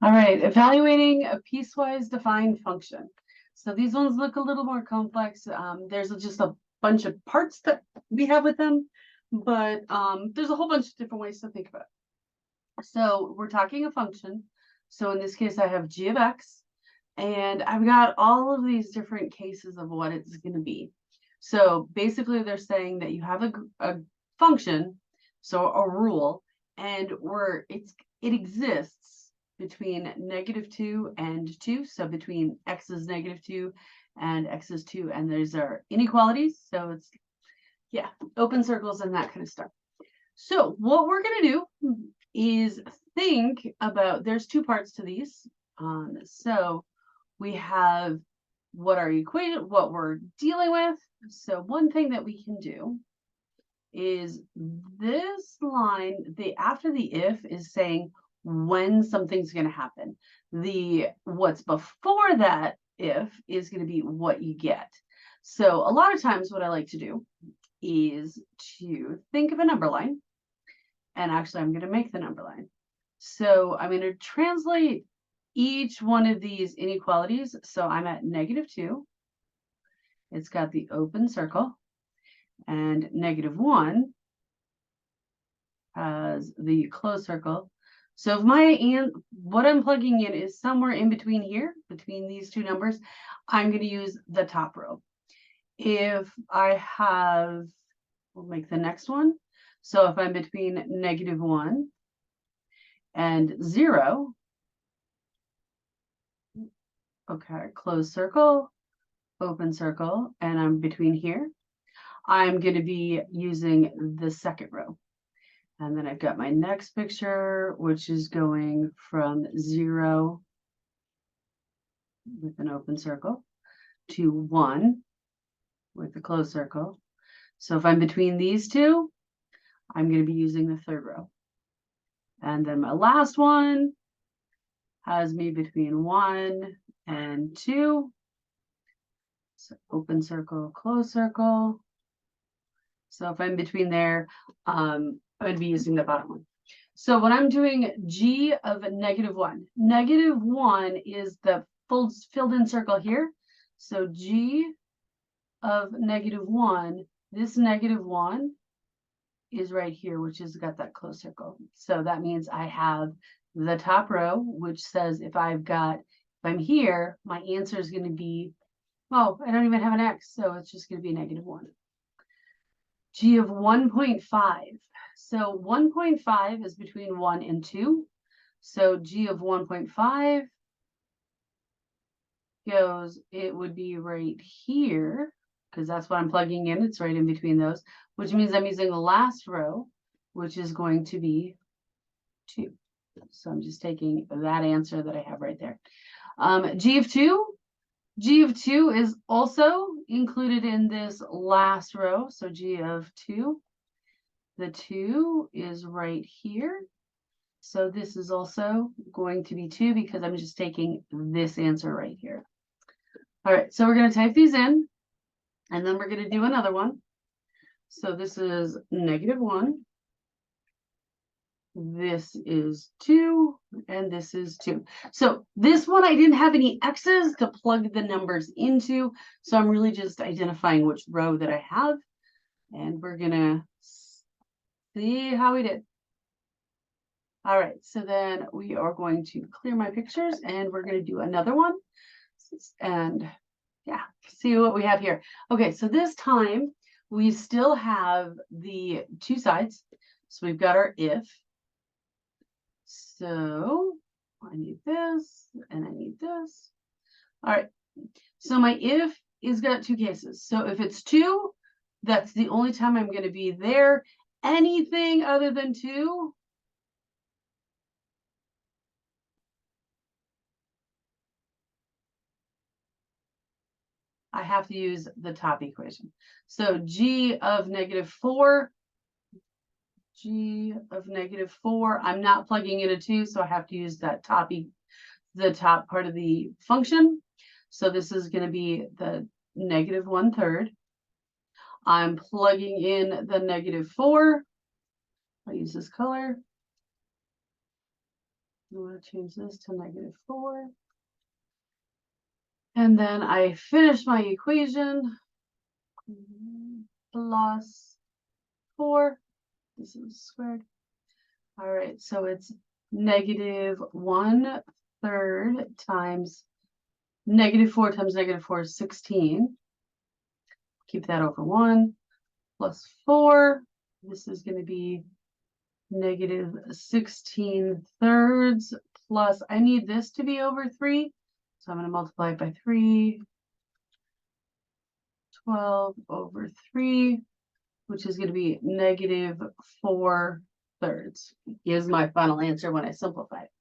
All right, evaluating a piecewise defined function. So these ones look a little more complex. There's just a bunch of parts that we have with them, but there's a whole bunch of different ways to think about it. So we're talking a function. So in this case, I have g of x, and I've got all of these different cases of what it's going to be. So basically, they're saying that you have a function, so a rule, and it exists between -2 and 2. So between x is -2 and x is 2, and those are inequalities. So it's, yeah, open circles and that kind of stuff. So what we're going to do is think about, there's two parts to these. So we have what we're dealing with. So one thing that we can do is this line, after the if is saying when something's going to happen. What's before that if is going to be what you get. So a lot of times what I like to do is to think of a number line. And actually, I'm going to make the number line. So I'm going to translate each one of these inequalities. So I'm at -2. It's got the open circle. And -1 has the closed circle. So if what I'm plugging in is somewhere in between here, between these two numbers, I'm going to use the top row. If I have, we'll make the next one. So if I'm between -1 and 0, okay, closed circle, open circle, and I'm between here, I'm going to be using the second row. And then I've got my next picture, which is going from 0 with an open circle to 1 with the closed circle. So if I'm between these two, I'm going to be using the third row. And then my last one has me between 1 and 2. So open circle, closed circle. So if I'm between there, I'm going to be using the bottom one. So when I'm doing g of -1, -1 is the filled in circle here. So g of -1, this -1 is right here, which has got that closed circle. So that means I have the top row, which says if I'm here, my answer is going to be, oh, I don't even have an x, so it's just going to be -1. G of 1.5. So 1.5 is between 1 and 2. So G of 1.5 it would be right here, because that's what I'm plugging in. It's right in between those, which means I'm using the last row, which is going to be 2. So I'm just taking that answer that I have right there. G of 2 is also included in this last row. So G of 2, the 2 is right here. So this is also going to be 2 because I'm just taking this answer right here. All right, so we're going to type these in, and then we're going to do another one. So this is -1. This is 2, and this is 2. So this one, I didn't have any x's to plug the numbers into, so I'm really just identifying which row that I have, and we're going to see how we did. All right, so then we are going to clear my pictures, and we're going to do another one. And yeah, see what we have here. Okay, so this time we still have the two sides. So we've got our if. So I need this and I need this. All right, so my if is got two cases. So if it's 2, that's the only time I'm going to be there. Anything other than 2, I have to use the top equation. So G of -4, G of -4, I'm not plugging in a 2, so I have to use that the top part of the function. So this is going to be the -1/3. I'm plugging in the -4. I'll use this color. I'm going to change this to -4. And then I finish my equation. Plus 4. This is squared. All right, so it's -1/3 times -4 times -4 is 16. Keep that over 1 plus 4. This is going to be -16/3 plus, I need this to be over 3. So I'm going to multiply it by 3. 12 over 3, which is going to be -4/3 is my final answer when I simplify it.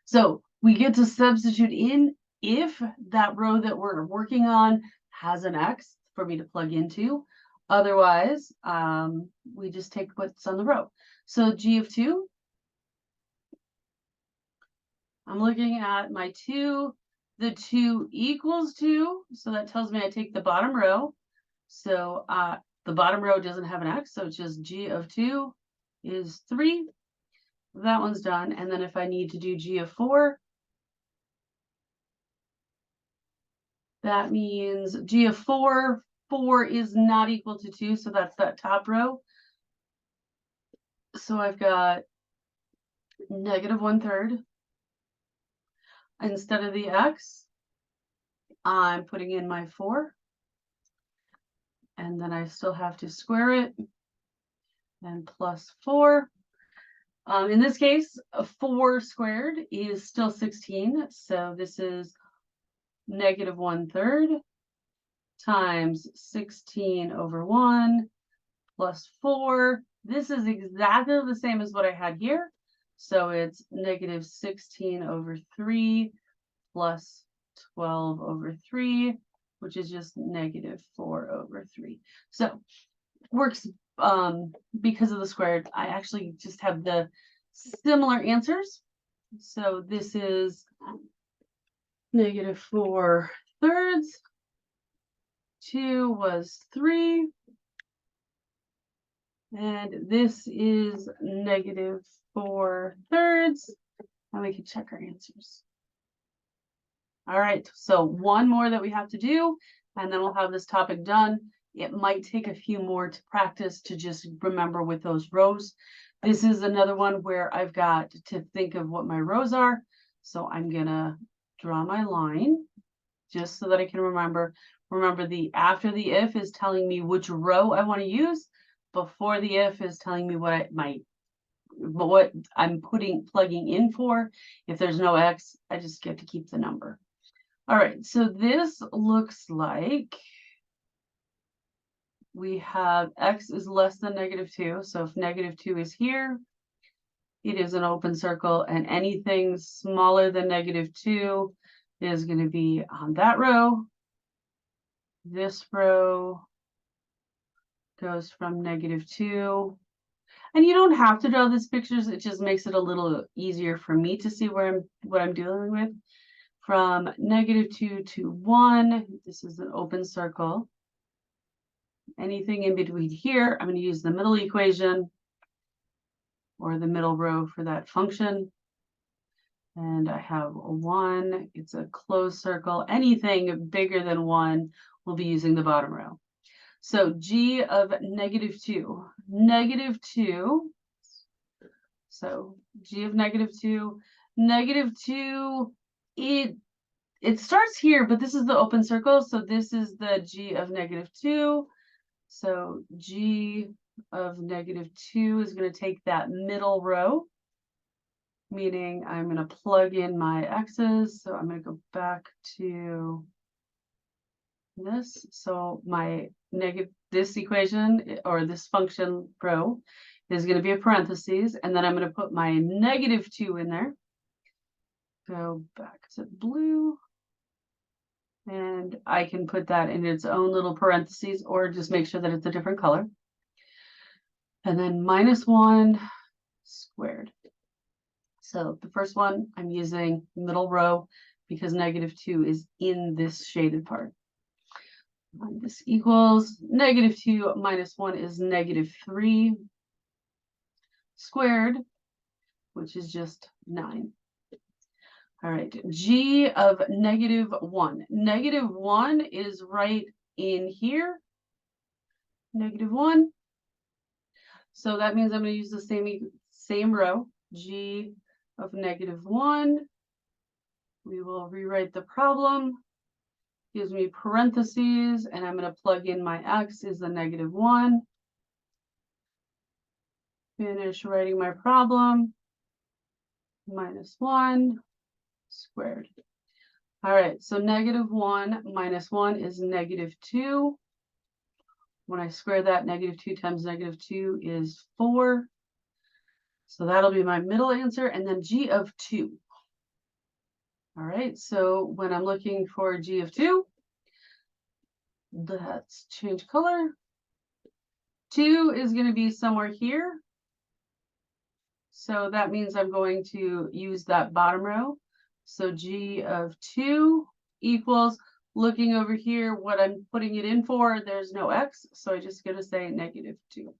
So we get to substitute in if that row that we're working on has an X for me to plug into. Otherwise, we just take what's on the row. So G of 2, I'm looking at my 2, the 2 equals 2, so that tells me I take the bottom row. So the bottom row doesn't have an X, so it's just G of 2 is 3. That one's done. And then if I need to do G of 4, that means G of 4, 4 is not equal to 2, so that's that top row. So I've got -1/3. Instead of the X, I'm putting in my 4. And then I still have to square it. And plus 4. In this case, 4 squared is still 16. So this is -1/3 times 16 over 1 plus 4. This is exactly the same as what I had here. So it's -16 over 3 plus 12 over 3, which is just -4 over 3. So works because of the squared. I actually just have the similar answers. So this is -4/3. 2 was 3. And this is -4/3. And we can check our answers. All right, so one more that we have to do, and then we'll have this topic done. It might take a few more to practice to just remember with those rows. This is another one where I've got to think of what my rows are. So I'm gonna draw my line just so that I can remember. Remember, the after the if is telling me which row I want to use. Before the if is telling me what I'm plugging in for. If there's no X, I just get to keep the number. All right, so this looks like we have X is less than -2. So if -2 is here, it is an open circle, and anything smaller than -2 is going to be on that row. This row goes from -2. And you don't have to draw these pictures. It just makes it a little easier for me to see what I'm dealing with. From -2 to 1, this is an open circle. Anything in between here, I'm going to use the middle equation or the middle row for that function. And I have a 1. It's a closed circle. Anything bigger than 1 will be using the bottom row. So G of -2. -2. So G of -2. -2, it starts here, but this is the open circle. So this is the G of -2. So G of -2 is going to take that middle row, meaning I'm going to plug in my X's. So I'm going to go back to this. So my this equation or this function row is going to be a parentheses, and then I'm going to put my -2 in there. Go back to blue. And I can put that in its own little parentheses or just make sure that it's a different color. And then -1 squared. So the first one, I'm using middle row because -2 is in this shaded part. This equals -2 minus 1 is -3 squared, which is just 9. All right, g of -1. -1 is right in here. -1. So that means I'm going to use the same row, g of -1. We will rewrite the problem. Gives me parentheses, and I'm going to plug in my x is the -1. Finish writing my problem. -1 squared. All right, so -1 minus 1 is -2. When I square that, -2 times -2 is 4. So that'll be my middle answer, and then g of 2. All right, so when I'm looking for g of 2, let's change color. 2 is going to be somewhere here. So that means I'm going to use that bottom row. So g of 2 equals, looking over here, what I'm putting it in for, there's no x, so I'm just going to say -2.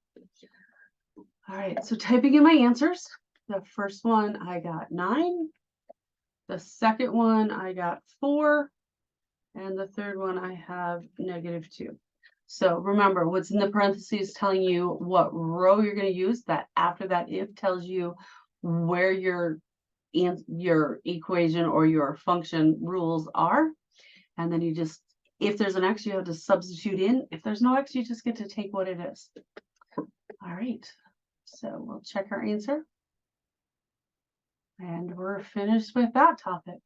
All right, so typing in my answers. The first one I got 9. The second one I got 4. And the third one I have -2. So remember, what's in the parentheses telling you what row you're going to use. That after that if tells you where your equation or your function rules are. And then you just, if there's an x, you have to substitute in. If there's no x, you just get to take what it is. All right, so we'll check our answer. And we're finished with that topic.